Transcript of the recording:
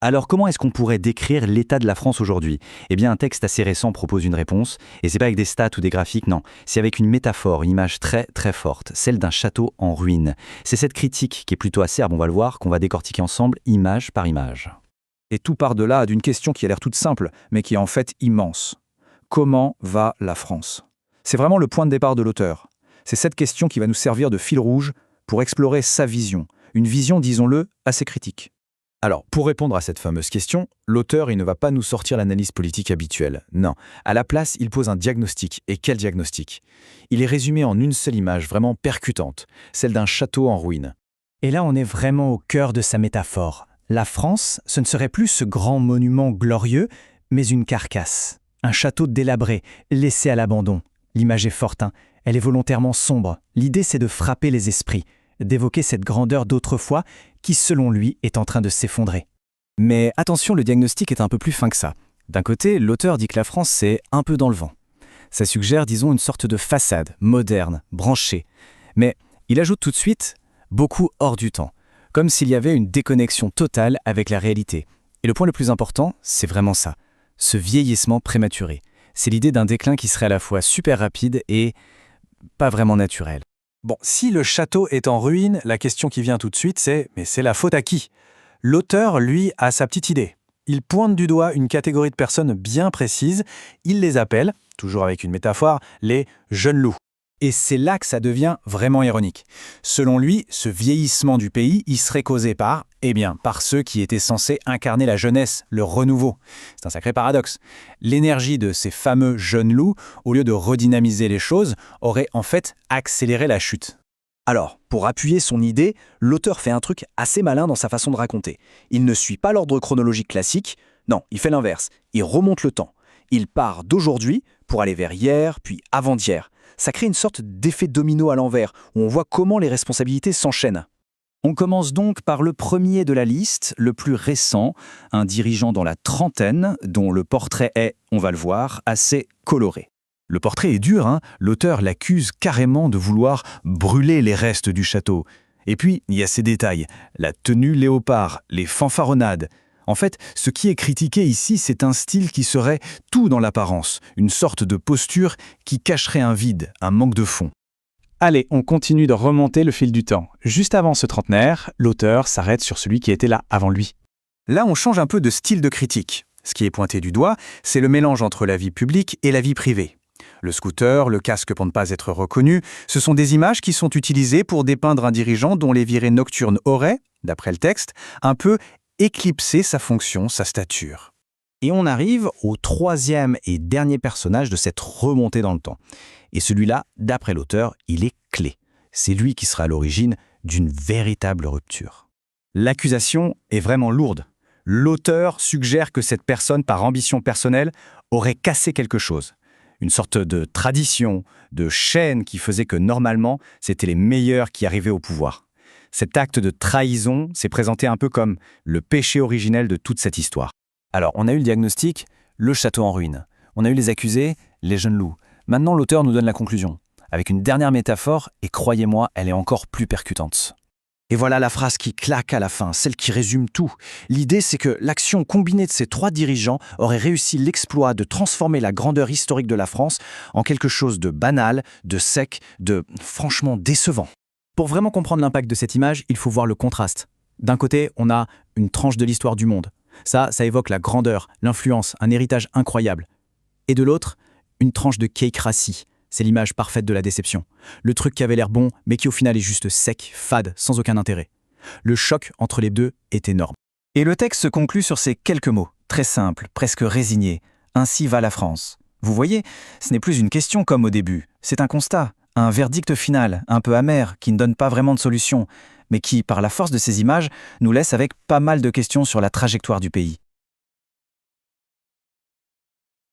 Alors comment est-ce qu'on pourrait décrire l'état de la France aujourd'hui? Eh bien un texte assez récent propose une réponse, et c'est pas avec des stats ou des graphiques, non, c'est avec une métaphore, une image très très forte, celle d'un château en ruine. C'est cette critique qui est plutôt acerbe, on va le voir, qu'on va décortiquer ensemble image par image. Et tout part de là d'une question qui a l'air toute simple, mais qui est en fait immense. Comment va la France? C'est vraiment le point de départ de l'auteur. C'est cette question qui va nous servir de fil rouge pour explorer sa vision. Une vision, disons-le, assez critique. Alors, pour répondre à cette fameuse question, l'auteur, il ne va pas nous sortir l'analyse politique habituelle. Non. À la place, il pose un diagnostic. Et quel diagnostic? Il est résumé en une seule image vraiment percutante, celle d'un château en ruine. Et là, on est vraiment au cœur de sa métaphore. La France, ce ne serait plus ce grand monument glorieux, mais une carcasse. Un château délabré, laissé à l'abandon. L'image est forte, hein. Elle est volontairement sombre. L'idée, c'est de frapper les esprits, d'évoquer cette grandeur d'autrefois qui, selon lui, est en train de s'effondrer. Mais attention, le diagnostic est un peu plus fin que ça. D'un côté, l'auteur dit que la France, c'est un peu dans le vent. Ça suggère, disons, une sorte de façade, moderne, branchée. Mais il ajoute tout de suite beaucoup hors du temps, comme s'il y avait une déconnexion totale avec la réalité. Et le point le plus important, c'est vraiment ça, ce vieillissement prématuré. C'est l'idée d'un déclin qui serait à la fois super rapide et pas vraiment naturel. Bon, si le château est en ruine, la question qui vient tout de suite, mais c'est la faute à qui? L'auteur, lui, a sa petite idée. Il pointe du doigt une catégorie de personnes bien précises. Il les appelle, toujours avec une métaphore, les jeunes loups. Et c'est là que ça devient vraiment ironique. Selon lui, ce vieillissement du pays, il serait causé par ceux qui étaient censés incarner la jeunesse, le renouveau. C'est un sacré paradoxe. L'énergie de ces fameux jeunes loups, au lieu de redynamiser les choses, aurait en fait accéléré la chute. Alors, pour appuyer son idée, l'auteur fait un truc assez malin dans sa façon de raconter. Il ne suit pas l'ordre chronologique classique, non, il fait l'inverse. Il remonte le temps. Il part d'aujourd'hui pour aller vers hier, puis avant-hier. Ça crée une sorte d'effet domino à l'envers, où on voit comment les responsabilités s'enchaînent. On commence donc par le premier de la liste, le plus récent, un dirigeant dans la trentaine, dont le portrait est, on va le voir, assez coloré. Le portrait est dur, hein. L'auteur l'accuse carrément de vouloir brûler les restes du château. Et puis, il y a ces détails, la tenue léopard, les fanfaronnades. En fait, ce qui est critiqué ici, c'est un style qui serait tout dans l'apparence, une sorte de posture qui cacherait un vide, un manque de fond. Allez, on continue de remonter le fil du temps. Juste avant ce trentenaire, l'auteur s'arrête sur celui qui était là avant lui. Là, on change un peu de style de critique. Ce qui est pointé du doigt, c'est le mélange entre la vie publique et la vie privée. Le scooter, le casque pour ne pas être reconnu, ce sont des images qui sont utilisées pour dépeindre un dirigeant dont les virées nocturnes auraient, d'après le texte, un peu éclipser sa fonction, sa stature. Et on arrive au troisième et dernier personnage de cette remontée dans le temps. Et celui-là, d'après l'auteur, il est clé. C'est lui qui sera à l'origine d'une véritable rupture. L'accusation est vraiment lourde. L'auteur suggère que cette personne, par ambition personnelle, aurait cassé quelque chose. Une sorte de tradition, de chaîne qui faisait que normalement, c'était les meilleurs qui arrivaient au pouvoir. Cet acte de trahison s'est présenté un peu comme le péché originel de toute cette histoire. Alors, on a eu le diagnostic, le château en ruine. On a eu les accusés, les jeunes loups. Maintenant, l'auteur nous donne la conclusion, avec une dernière métaphore, et croyez-moi, elle est encore plus percutante. Et voilà la phrase qui claque à la fin, celle qui résume tout. L'idée, c'est que l'action combinée de ces trois dirigeants aurait réussi l'exploit de transformer la grandeur historique de la France en quelque chose de banal, de sec, de franchement décevant. Pour vraiment comprendre l'impact de cette image, il faut voir le contraste. D'un côté, on a une tranche de l'histoire du monde. Ça évoque la grandeur, l'influence, un héritage incroyable. Et de l'autre, une tranche de kéicratie. C'est l'image parfaite de la déception. Le truc qui avait l'air bon, mais qui au final est juste sec, fade, sans aucun intérêt. Le choc entre les deux est énorme. Et le texte se conclut sur ces quelques mots, très simples, presque résignés. Ainsi va la France. Vous voyez, ce n'est plus une question comme au début. C'est un constat, un verdict final, un peu amer, qui ne donne pas vraiment de solution, mais qui, par la force de ces images, nous laisse avec pas mal de questions sur la trajectoire du pays.